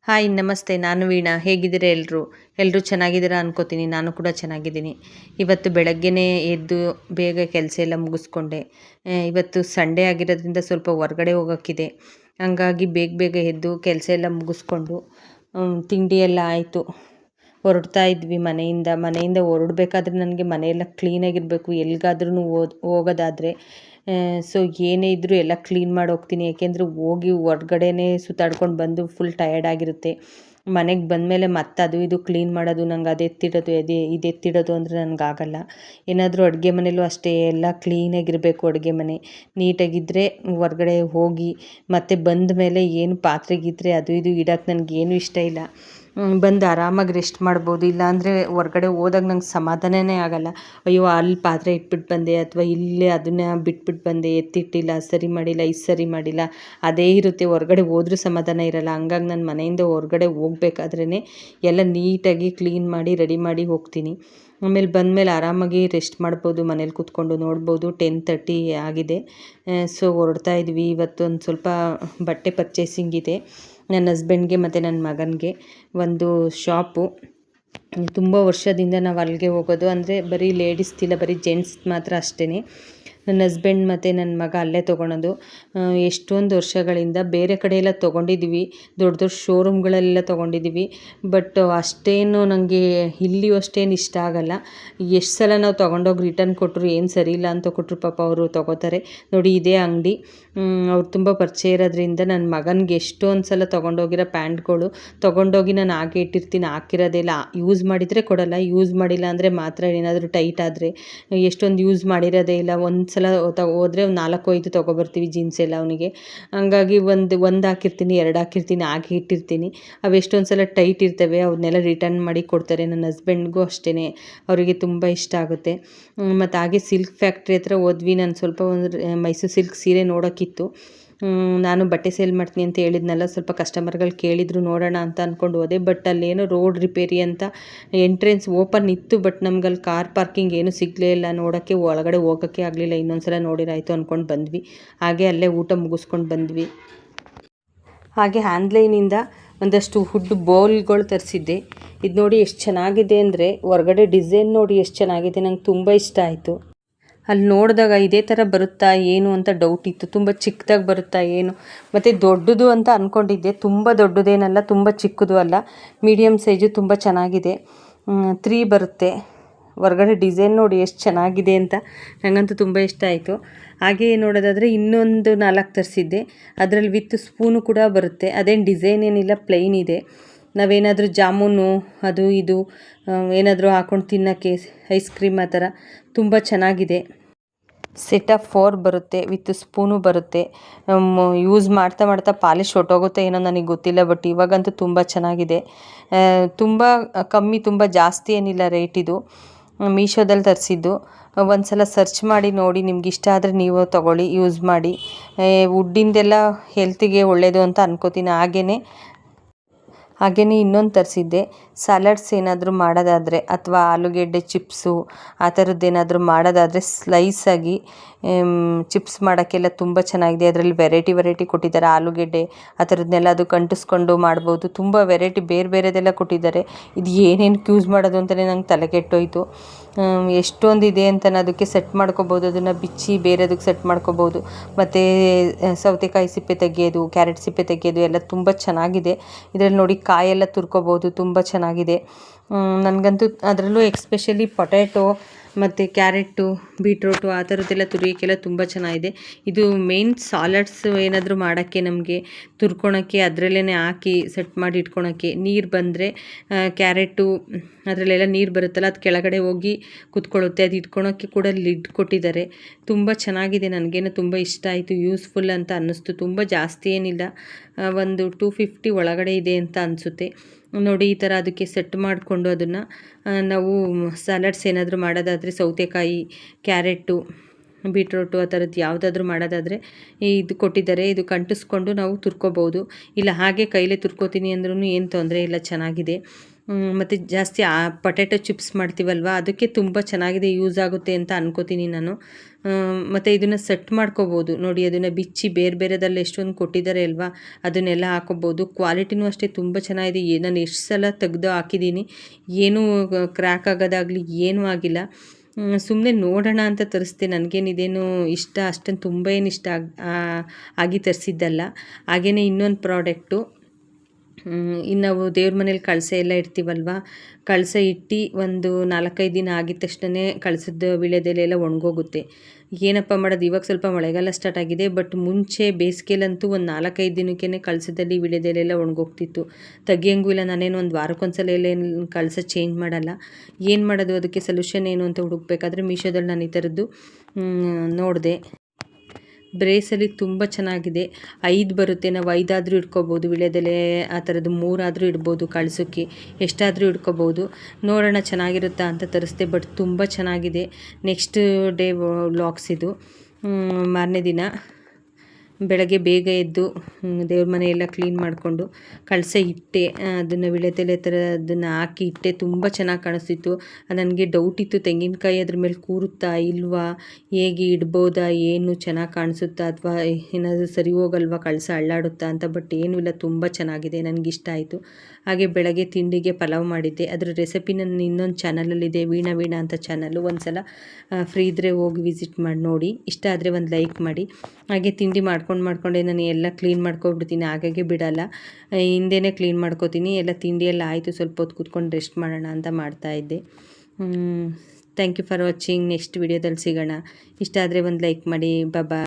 Hi ನಮಸ್ತೆ. ನಾನು ವೀಣಾ. ಹೇಗಿದ್ದೀರಾ ಎಲ್ಲರೂ? ಎಲ್ಲರೂ ಚೆನ್ನಾಗಿದ್ದೀರಾ ಅನ್ಕೋತೀನಿ. ನಾನು ಕೂಡ ಚೆನ್ನಾಗಿದ್ದೀನಿ. ಇವತ್ತು ಬೆಳಗ್ಗೆನೇ ಎದ್ದು ಬೇಗ ಕೆಲಸ ಎಲ್ಲ ಮುಗಿಸ್ಕೊಂಡೆ. ಇವತ್ತು ಸಂಡೇ ಆಗಿರೋದ್ರಿಂದ ಸ್ವಲ್ಪ ಹೊರಗಡೆ ಹೋಗೋಕ್ಕಿದೆ. ಹಂಗಾಗಿ ಬೇಗ ಬೇಗ ಎದ್ದು ಕೆಲಸ ಎಲ್ಲ ಮುಗಿಸ್ಕೊಂಡು ತಿಂಡಿ ಎಲ್ಲ ಆಯಿತು. ಹೊರಡ್ತಾ ಇದ್ವಿ ಮನೆಯಿಂದ ಹೊರಡ್ಬೇಕಾದ್ರೆ ನನಗೆ ಮನೆಯೆಲ್ಲ ಕ್ಲೀನಾಗಿರಬೇಕು. ಎಲ್ಲಿಗಾದ್ರೂ ಹೋಗೋದಾದರೆ ಸೊ ಏನೇ ಇದ್ದರೂ ಎಲ್ಲ ಕ್ಲೀನ್ ಮಾಡಿ ಹೋಗ್ತೀನಿ. ಏಕೆಂದರೆ ಹೋಗಿ ಹೊರ್ಗಡೆನೇ ಸುತ್ತಾಡ್ಕೊಂಡು ಬಂದು ಫುಲ್ ಟಯರ್ಡ್ ಆಗಿರುತ್ತೆ. ಮನೆಗೆ ಬಂದಮೇಲೆ ಮತ್ತೆ ಅದು ಇದು ಕ್ಲೀನ್ ಮಾಡೋದು, ನಂಗೆ ಇದು ಎತ್ತಿಡೋದು ಅಂದರೆ ನನಗಾಗಲ್ಲ. ಏನಾದರೂ ಅಡುಗೆ ಮನೆಯಲ್ಲೂ ಅಷ್ಟೇ, ಎಲ್ಲ ಕ್ಲೀನಾಗಿರಬೇಕು. ಅಡುಗೆ ಮನೆ ನೀಟಾಗಿದ್ದರೆ ಹೊರ್ಗಡೆ ಹೋಗಿ ಮತ್ತೆ ಬಂದ ಮೇಲೆ ಏನು ಪಾತ್ರೆ ಗೀತ್ರೆ ಅದು ಇದು ಇಡೋಕ್ಕೆ ನನಗೇನು ಇಷ್ಟ ಇಲ್ಲ. ಬಂದು ಆರಾಮಾಗಿ ರೆಸ್ಟ್ ಮಾಡ್ಬೋದು. ಇಲ್ಲಾಂದರೆ ಹೊರ್ಗಡೆ ಹೋದಾಗ ನಂಗೆ ಸಮಾಧಾನನೇ ಆಗೋಲ್ಲ. ಅಯ್ಯೋ ಅಲ್ಲಿ ಪಾತ್ರೆ ಇಟ್ಬಿಟ್ಟು ಬಂದೆ, ಅಥವಾ ಇಲ್ಲೇ ಅದನ್ನು ಬಿಟ್ಬಿಟ್ಟು ಬಂದೆ, ಎತ್ತಿಟ್ಟಿಲ್ಲ, ಸರಿ ಮಾಡಿಲ್ಲ, ಇದು ಸರಿ ಮಾಡಿಲ್ಲ, ಅದೇ ಇರುತ್ತೆ. ಹೊರ್ಗಡೆ ಹೋದ್ರೂ ಸಮಾಧಾನ ಇರೋಲ್ಲ. ಹಂಗಾಗಿ ನಾನು ಮನೆಯಿಂದ ಹೊರ್ಗಡೆ ಹೋಗ್ಬೇಕಾದ್ರೇ ಎಲ್ಲ ನೀಟಾಗಿ ಕ್ಲೀನ್ ಮಾಡಿ ರೆಡಿ ಮಾಡಿ ಹೋಗ್ತೀನಿ. ಆಮೇಲೆ ಬಂದಮೇಲೆ ಆರಾಮಾಗಿ ರೆಸ್ಟ್ ಮಾಡ್ಬೋದು. ಮನೇಲಿ ಕೂತ್ಕೊಂಡು ನೋಡ್ಬೋದು. 10:30 ಆಗಿದೆ. ಸೊ ಹೊರಡ್ತಾ ಇದ್ವಿ. ಇವತ್ತು ಒಂದು ಸ್ವಲ್ಪ ಬಟ್ಟೆ ಪರ್ಚೇಸಿಂಗ್ ಇದೆ. ನನ್ನ ಹಸ್ಬೆಂಡ್ಗೆ ಮತ್ತು ನನ್ನ ಮಗನಿಗೆ ಒಂದು ಶಾಪು. ತುಂಬ ವರ್ಷದಿಂದ ನಾವು ಅಲ್ಲಿಗೆ ಹೋಗೋದು. ಅಂದರೆ ಬರೀ ಲೇಡೀಸ್ದಿಲ್ಲ, ಬರೀ ಜೆಂಟ್ಸ್ ಮಾತ್ರ ಅಷ್ಟೇ. ನನ್ನ ಹಸ್ಬೆಂಡ್ ಮತ್ತು ನನ್ನ ಮಗ ಅಲ್ಲೇ ತೊಗೊಳೋದು. ಎಷ್ಟೊಂದು ವರ್ಷಗಳಿಂದ ಬೇರೆ ಕಡೆ ಎಲ್ಲ ತೊಗೊಂಡಿದ್ದೀವಿ, ದೊಡ್ಡ ದೊಡ್ಡ ಶೋರೂಮ್ಗಳಲ್ಲೆಲ್ಲ ತೊಗೊಂಡಿದ್ದೀವಿ. ಬಟ್ ಅಷ್ಟೇನು ನನಗೆ ಇಲ್ಲಿ ಅಷ್ಟೇನು ಇಷ್ಟ ಆಗಲ್ಲ. ಎಷ್ಟು ಸಲ ನಾವು ತೊಗೊಂಡೋಗಿ ರಿಟರ್ನ್ ಕೊಟ್ಟರು, ಏನು ಸರಿ ಇಲ್ಲ ಅಂತ ಕೊಟ್ಟರು ಪಾಪ ಅವರು ತೊಗೋತಾರೆ. ನೋಡಿ ಇದೇ ಅಂಗಡಿ. ಅವ್ರು ತುಂಬ ಪರಿಚಯ ಇರೋದ್ರಿಂದ ನನ್ನ ಮಗನಿಗೆ ಎಷ್ಟೊಂದು ಸಲ ತೊಗೊಂಡೋಗಿರೋ ಪ್ಯಾಂಟ್ಗಳು ತೊಗೊಂಡೋಗಿ ನಾನು ಹಾಗೆ ಇಟ್ಟಿರ್ತೀನಿ. ಹಾಕಿರೋದಿಲ್ಲ, ಯೂಸ್ ಮಾಡಿದರೆ ಕೊಡೋಲ್ಲ, ಯೂಸ್ ಮಾಡಿಲ್ಲ ಅಂದರೆ ಮಾತ್ರ ಏನಾದರೂ ಟೈಟ್ ಆದರೆ. ಎಷ್ಟೊಂದು ಯೂಸ್ ಮಾಡಿರೋದೇ ಇಲ್ಲ. ಒಂದು ಸಲ ಹೋದರೆ ಒಂದು 4-5 ತೊಗೊಬರ್ತೀವಿ ಜೀನ್ಸ್ ಎಲ್ಲ ಅವನಿಗೆ. ಹಂಗಾಗಿ ಒಂದು ಹಾಕಿರ್ತೀನಿ, 2 ಹಾಕಿರ್ತೀನಿ, ಹಾಗೆ ಇಟ್ಟಿರ್ತೀನಿ. ಅವು ಎಷ್ಟೊಂದು ಸಲ ಟೈಟ್ ಇರ್ತವೆ, ಅವನ್ನೆಲ್ಲ ರಿಟರ್ನ್ ಮಾಡಿ ಕೊಡ್ತಾರೆ. ನನ್ನ ಹಸ್ಬೆಂಡ್ಗೂ ಅಷ್ಟೇ, ಅವರಿಗೆ ತುಂಬ ಇಷ್ಟ ಆಗುತ್ತೆ. ಮತ್ತು ಹಾಗೆ ಸಿಲ್ಕ್ ಫ್ಯಾಕ್ಟ್ರಿ ಹತ್ರ ಹೋದ್ವಿ. ನಾನು ಸ್ವಲ್ಪ ಒಂದು ಮೈಸೂರು ಸಿಲ್ಕ್ ಸೀರೆ ನೋಡೋಕ್ಕಿತ್ತು. ನಾನು ಬಟ್ಟೆ ಸೇಲ್ ಮಾಡ್ತೀನಿ ಅಂತ ಹೇಳಿದ್ನಲ್ಲ, ಸ್ವಲ್ಪ ಕಸ್ಟಮರ್ಗಳು ಕೇಳಿದ್ರು, ನೋಡೋಣ ಅಂತ ಅಂದ್ಕೊಂಡು ಹೋದೆ. ಬಟ್ ಅಲ್ಲೇನೋ ರೋಡ್ ರಿಪೇರಿ ಅಂತ ಎಂಟ್ರೆನ್ಸ್ ಓಪನ್ ಇತ್ತು. ಬಟ್ ನಮ್ಗಲ್ಲಿ ಕಾರ್ ಪಾರ್ಕಿಂಗ್ ಏನೂ ಸಿಗಲೇ ಇಲ್ಲ. ನೋಡೋಕ್ಕೆ ಒಳಗಡೆ ಹೋಗೋಕ್ಕೆ ಆಗಲಿಲ್ಲ. ಇನ್ನೊಂದು ಸಲ ನೋಡಿರಾಯ್ತು ಅಂದ್ಕೊಂಡು ಬಂದ್ವಿ. ಹಾಗೆ ಅಲ್ಲೇ ಊಟ ಮುಗಿಸ್ಕೊಂಡು ಬಂದ್ವಿ. ಹಾಗೆ ಆನ್ಲೈನಿಂದ ಒಂದಷ್ಟು ಹುಡ್ ಬೌಲ್ಗಳು ತರಿಸಿದ್ದೆ. ಇದು ನೋಡಿ ಎಷ್ಟು ಚೆನ್ನಾಗಿದೆ ಅಂದರೆ, ಹೊರಗಡೆ ಡಿಸೈನ್ ನೋಡಿ ಎಷ್ಟು ಚೆನ್ನಾಗಿದೆ, ನಂಗೆ ತುಂಬ ಇಷ್ಟ ಆಯಿತು. ಅಲ್ಲಿ ನೋಡಿದಾಗ ಇದೇ ಥರ ಬರುತ್ತಾ ಏನು ಅಂತ ಡೌಟ್ ಇತ್ತು. ತುಂಬ ಚಿಕ್ಕದಾಗಿ ಬರುತ್ತಾ ಏನು, ಮತ್ತು ದೊಡ್ಡದು ಅಂತ ಅಂದ್ಕೊಂಡಿದ್ದೆ. ತುಂಬ ದೊಡ್ಡದೇನಲ್ಲ, ತುಂಬ ಚಿಕ್ಕದು ಅಲ್ಲ, ಮೀಡಿಯಮ್ ಸೈಜು. ತುಂಬ ಚೆನ್ನಾಗಿದೆ. 3 ಬರುತ್ತೆ. ಹೊರಗಡೆ ಡಿಸೈನ್ ನೋಡಿ ಎಷ್ಟು ಚೆನ್ನಾಗಿದೆ ಅಂತ ನನಗಂತೂ ತುಂಬ ಇಷ್ಟ ಆಯಿತು. ಹಾಗೆ ನೋಡೋದಾದರೆ ಇನ್ನೊಂದು 4 ತರಿಸಿದ್ದೆ. ಅದರಲ್ಲಿ ವಿತ್ ಸ್ಪೂನು ಕೂಡ ಬರುತ್ತೆ. ಅದೇನು ಡಿಸೈನ್ ಏನಿಲ್ಲ, ಪ್ಲೈನ್ ಇದೆ. ನಾವೇನಾದರೂ ಜಾಮೂನು ಅದು ಇದು ಏನಾದರೂ ಹಾಕ್ಕೊಂಡು ತಿನ್ನೋಕ್ಕೆ, ಐಸ್ ಕ್ರೀಮ್ ಆ ಥರ ತುಂಬ ಚೆನ್ನಾಗಿದೆ. ಸೆಟ್ ಆಫ್ 4 ಬರುತ್ತೆ, ವಿತ್ ಸ್ಪೂನು ಬರುತ್ತೆ. ಯೂಸ್ ಮಾಡ್ತಾ ಪಾಲಿಶ್ ಹೊಟ್ಟೋಗುತ್ತೆ ಏನೋ ನನಗೆ ಗೊತ್ತಿಲ್ಲ. ಬಟ್ ಇವಾಗಂತೂ ತುಂಬ ಚೆನ್ನಾಗಿದೆ. ತುಂಬ ಕಮ್ಮಿ, ತುಂಬ ಜಾಸ್ತಿ ಏನಿಲ್ಲ ರೇಟ್. ಇದು ಮೀಶೋದಲ್ಲಿ ತರಿಸಿದ್ದು. ಒಂದು ಸಲ ಸರ್ಚ್ ಮಾಡಿ ನೋಡಿ, ನಿಮ್ಗೆ ಇಷ್ಟ ಆದರೆ ನೀವು ತೊಗೊಳ್ಳಿ, ಯೂಸ್ ಮಾಡಿ. ವುಡ್ಡಿಂದೆಲ್ಲ ಹೆಲ್ತಿಗೆ ಒಳ್ಳೆಯದು ಅಂತ ಅನ್ಕೋತೀನಿ. ಹಾಗೆಯೇ ಇನ್ನೊಂದು ತರಿಸಿದ್ದೆ. ಸಲಾಡ್ಸ್ ಏನಾದರೂ ಮಾಡೋದಾದರೆ, ಅಥವಾ ಆಲೂಗೆಡ್ಡೆ ಚಿಪ್ಸು ಆ ಥರದ್ದೇನಾದರೂ ಮಾಡೋದಾದರೆ ಸ್ಲೈಸಾಗಿ ಚಿಪ್ಸ್ ಮಾಡೋಕ್ಕೆಲ್ಲ ತುಂಬ ಚೆನ್ನಾಗಿದೆ. ಅದರಲ್ಲಿ ವೆರೈಟಿ ಕೊಟ್ಟಿದ್ದಾರೆ. ಆಲೂಗೆಡ್ಡೆ ಆ ಥರದ್ದನ್ನೆಲ್ಲ ಅದಕ್ಕೆ ಅಂಟಿಸ್ಕೊಂಡು ಮಾಡ್ಬೋದು. ತುಂಬ ವೆರೈಟಿ ಬೇರೆ ಬೇರೆದೆಲ್ಲ ಕೊಟ್ಟಿದ್ದಾರೆ. ಇದು ಏನೇನಕ್ಕೆ ಯೂಸ್ ಮಾಡೋದು ಅಂತಲೇ ನಂಗೆ ತಲೆ ಕೆಟ್ಟೋಯ್ತು. ಎಷ್ಟೊಂದಿದೆ ಅಂತ ಅದಕ್ಕೆ ಸೆಟ್ ಮಾಡ್ಕೋಬೋದು. ಅದನ್ನು ಬಿಚ್ಚಿ ಬೇರೆದಕ್ಕೆ ಸೆಟ್ ಮಾಡ್ಕೋಬೋದು. ಮತ್ತು ಸೌತೆಕಾಯಿ ಸಿಪ್ಪೆ ತೆಗೆಯೋದು, ಕ್ಯಾರೆಟ್ ಸಿಪ್ಪೆ ತೆಗೆಯೋದು ಎಲ್ಲ ತುಂಬ ಚೆನ್ನಾಗಿದೆ. ಇದರಲ್ಲಿ ನೋಡಿ ಕಾಯೆಲ್ಲ ತುರ್ಕೋಬೋದು. ತುಂಬ ಚೆನ್ನಾಗಿದೆ. ನನಗಂತೂ ಅದರಲ್ಲೂ ಎಕ್ಸ್ಪೆಷಲಿ ಪೊಟ್ಯಾಟೊ ಮತ್ತು ಕ್ಯಾರೆಟು, ಬೀಟ್ರೋಟು ಆ ಥರದ್ದೆಲ್ಲ ತುರಿಯೋಕ್ಕೆಲ್ಲ ತುಂಬ ಚೆನ್ನಾಗಿದೆ. ಇದು ಮೇನ್ ಸಾಲಡ್ಸ್ ಏನಾದರೂ ಮಾಡೋಕ್ಕೆ, ನಮಗೆ ತುರ್ಕೊಳಕ್ಕೆ, ಅದರಲ್ಲೇ ಹಾಕಿ ಸೆಟ್ ಮಾಡಿ ಇಟ್ಕೊಳಕ್ಕೆ. ನೀರು ಬಂದರೆ ಕ್ಯಾರೆಟು ಅದರಲ್ಲೆಲ್ಲ ನೀರು ಬರುತ್ತಲ್ಲ, ಅದು ಕೆಳಗಡೆ ಹೋಗಿ ಕುತ್ಕೊಳ್ಳುತ್ತೆ. ಅದು ಇಟ್ಕೊಳಕ್ಕೆ ಕೂಡ ಲಿಡ್ ಕೊಟ್ಟಿದ್ದಾರೆ. ತುಂಬ ಚೆನ್ನಾಗಿದೆ. ನನಗೇನು ತುಂಬ ಇಷ್ಟ ಆಯಿತು. ಯೂಸ್ಫುಲ್ ಅಂತ ಅನ್ನಿಸ್ತು. ತುಂಬ ಜಾಸ್ತಿ ಏನಿಲ್ಲ, ಒಂದು 250 ಒಳಗಡೆ ಇದೆ ಅಂತ ಅನಿಸುತ್ತೆ. ನೋಡಿ ಈ ಥರ ಅದಕ್ಕೆ ಸೆಟ್ ಮಾಡಿಕೊಂಡು ಅದನ್ನು ನಾವು ಸಲಾಡ್ಸ್ ಏನಾದರೂ ಮಾಡೋದಾದರೆ, ಸೌತೆಕಾಯಿ, ಕ್ಯಾರೆಟು, ಬೀಟ್ರೋಟು ಆ ಥರದ್ದು ಯಾವುದಾದ್ರೂ ಮಾಡೋದಾದರೆ ಇದು ಕೊಟ್ಟಿದ್ದಾರೆ. ಇದು ಅಂಟಿಸ್ಕೊಂಡು ನಾವು ತುರ್ಕೋಬೋದು. ಇಲ್ಲ ಹಾಗೆ ಕೈಲೇ ತುರ್ಕೋತೀನಿ ಅಂದ್ರೂ ಏನು ತೊಂದರೆ ಇಲ್ಲ, ಚೆನ್ನಾಗಿದೆ. ಮತ್ತು ಜಾಸ್ತಿ ಪೊಟ್ಯಾಟೊ ಚಿಪ್ಸ್ ಮಾಡ್ತೀವಲ್ವ, ಅದಕ್ಕೆ ತುಂಬ ಚೆನ್ನಾಗಿದೆ, ಯೂಸ್ ಆಗುತ್ತೆ ಅಂತ ಅನ್ಕೋತೀನಿ ನಾನು. ಮತ್ತು ಇದನ್ನು ಸೆಟ್ ಮಾಡ್ಕೋಬೋದು ನೋಡಿ, ಅದನ್ನು ಬಿಚ್ಚಿ ಬೇರೆ ಬೇರೆದಲ್ಲಿ ಎಷ್ಟೊಂದು ಕೊಟ್ಟಿದ್ದಾರೆ ಅಲ್ವಾ, ಅದನ್ನೆಲ್ಲ ಹಾಕೋಬೋದು. ಕ್ವಾಲಿಟಿನೂ ಅಷ್ಟೇ ತುಂಬ ಚೆನ್ನಾಗಿದೆ. ನಾನು ಎಷ್ಟು ಸಲ ತೆಗ್ದು ಹಾಕಿದ್ದೀನಿ, ಏನೂ ಕ್ರ್ಯಾಕ್ ಆಗೋದಾಗಲಿ ಏನೂ ಆಗಿಲ್ಲ. ಸುಮ್ಮನೆ ನೋಡೋಣ ಅಂತ ತರಿಸ್ದೆ, ನನಗೇನಿದೇನು ಇಷ್ಟ ಅಷ್ಟೊಂದು ತುಂಬ ಏನು ಇಷ್ಟ ಆಗಿ ತರಿಸಿದ್ದಲ್ಲ. ಹಾಗೆಯೇ ಇನ್ನೊಂದು ಪ್ರಾಡಕ್ಟು, ಇನ್ನು ನಾವು ದೇವ್ರ ಮನೇಲಿ ಕಳಸ ಎಲ್ಲ ಇಡ್ತೀವಲ್ವ, ಕಳಸ ಇಟ್ಟು ಒಂದು 4-5 ದಿನ ಆಗಿದ ತಕ್ಷಣ ಕಳಸದ ವೀಳ್ಯದೆಲೆ ಎಲ್ಲ ಒಣಗೋಗುತ್ತೆ. ಏನಪ್ಪ ಮಾಡೋದು, ಇವಾಗ ಸ್ವಲ್ಪ ಮಳೆಗಾಲ ಸ್ಟಾರ್ಟ್ ಆಗಿದೆ, ಬಟ್ ಮುಂಚೆ ಬೇಸಿಗೆಲಂತೂ ಒಂದು 4-5 ದಿನಕ್ಕೇ ಕಳಸದಲ್ಲಿ ವೀಳ್ಯದೆಲೆ ಎಲ್ಲ ಒಣಗೋಗ್ತಿತ್ತು. ತೆಗಿಯಂಗೂ ಇಲ್ಲ. ನಾನೇನು ಒಂದು ವಾರಕ್ಕೊಂದ್ಸಲ ಎಲ್ಲ ಏನು ಕಳಸ ಚೇಂಜ್ ಮಾಡಲ್ಲ. ಏನು ಮಾಡೋದು, ಅದಕ್ಕೆ ಸೊಲ್ಯೂಷನ್ ಏನು ಅಂತ ಹುಡುಕ್ಬೇಕಾದ್ರೆ ಮೀಶೋದಲ್ಲಿ ನಾನು ಈ ಥರದ್ದು ನೋಡಿದೆ. ಬ್ರೇಸಲ್ಲಿ ತುಂಬ ಚೆನ್ನಾಗಿದೆ. 5 ಬರುತ್ತೆ, ನಾವು 5 ಆದರೂ ಇಟ್ಕೋಬೋದು. ವೀಳ್ಯದೆಲೆ ಆ ಥರದ್ದು 3 ಆದರೂ ಇಡ್ಬೋದು, ಕಳ್ಸೋಕ್ಕೆ ಎಷ್ಟಾದರೂ ಇಟ್ಕೋಬೋದು. ನೋಡೋಣ ಚೆನ್ನಾಗಿರುತ್ತಾ ಅಂತ ತರಿಸ್ದೆ, ಬಟ್ ತುಂಬ ಚೆನ್ನಾಗಿದೆ. ನೆಕ್ಸ್ಟ್ ಡೇ ವ್ಲಾಗ್ಸ್ ಇದು. ಮಾರನೇ ದಿನ ಬೆಳಗ್ಗೆ ಬೇಗ ಎದ್ದು ದೇವ್ರ ಮನೆಯೆಲ್ಲ ಕ್ಲೀನ್ ಮಾಡಿಕೊಂಡು ಕಳಸ ಇಟ್ಟೆ. ಅದನ್ನು ವೀಳ್ಯದೆಲೆ ಥರ ಅದನ್ನು ಹಾಕಿ ಇಟ್ಟೆ. ತುಂಬ ಚೆನ್ನಾಗಿ ಕಾಣಿಸ್ತಿತ್ತು. ನನಗೆ ಡೌಟ್ ಇತ್ತು, ತೆಂಗಿನಕಾಯಿ ಅದ್ರ ಮೇಲೆ ಕೂರುತ್ತಾ ಇಲ್ವಾ, ಹೇಗೆ ಇಡ್ಬೋದಾ, ಏನು ಚೆನ್ನಾಗಿ ಕಾಣಿಸುತ್ತಾ ಅಥವಾ ಏನಾದರೂ ಸರಿ ಹೋಗಲ್ವಾ, ಕಳಸ ಅಳ್ಳಾಡುತ್ತಾ ಅಂತ. ಬಟ್ ಏನೂ ಇಲ್ಲ, ತುಂಬ ಚೆನ್ನಾಗಿದೆ, ನನಗಿಷ್ಟ ಆಯಿತು. ಹಾಗೆ ಬೆಳಗ್ಗೆ ತಿಂಡಿಗೆ ಪಲಾವ್ ಮಾಡಿದ್ದೆ. ಅದರ ರೆಸಿಪಿ ನನ್ನ ಇನ್ನೊಂದು ಚಾನಲಲ್ಲಿದೆ, ವೀಣಾ ಅಂತ ಚಾನಲ್ಲು. ಒಂದು ಸಲ ಫ್ರೀ ಇದ್ದರೆ ಹೋಗಿ ವಿಸಿಟ್ ಮಾಡಿ ನೋಡಿ. ಇಷ್ಟ ಆದರೆ ಒಂದು ಲೈಕ್ ಮಾಡಿ. ಹಾಗೆ ತಿಂಡಿ ಮಾಡ್ಕೊಂಡೆ ನಾನು ಎಲ್ಲ ಕ್ಲೀನ್ ಮಾಡ್ಕೊಬಿಡ್ತೀನಿ, ಹಾಗಾಗಿ ಬಿಡಲ್ಲ. ಹಿಂದೆನೇ ಕ್ಲೀನ್ ಮಾಡ್ಕೋತೀನಿ. ಎಲ್ಲ ತಿಂಡಿ ಎಲ್ಲ ಆಯಿತು, ಸ್ವಲ್ಪ ಹೊತ್ತು ಕೂತ್ಕೊಂಡು ರೆಸ್ಟ್ ಮಾಡೋಣ ಅಂತ ಮಾಡ್ತಾಯಿದ್ದೆ. Thank you for watching. Next ವಿಡಿಯೋದಲ್ಲಿ ಸಿಗೋಣ. ಇಷ್ಟ ಆದರೆ ಒಂದು ಲೈಕ್ ಮಾಡಿ. ಬಾಯ್.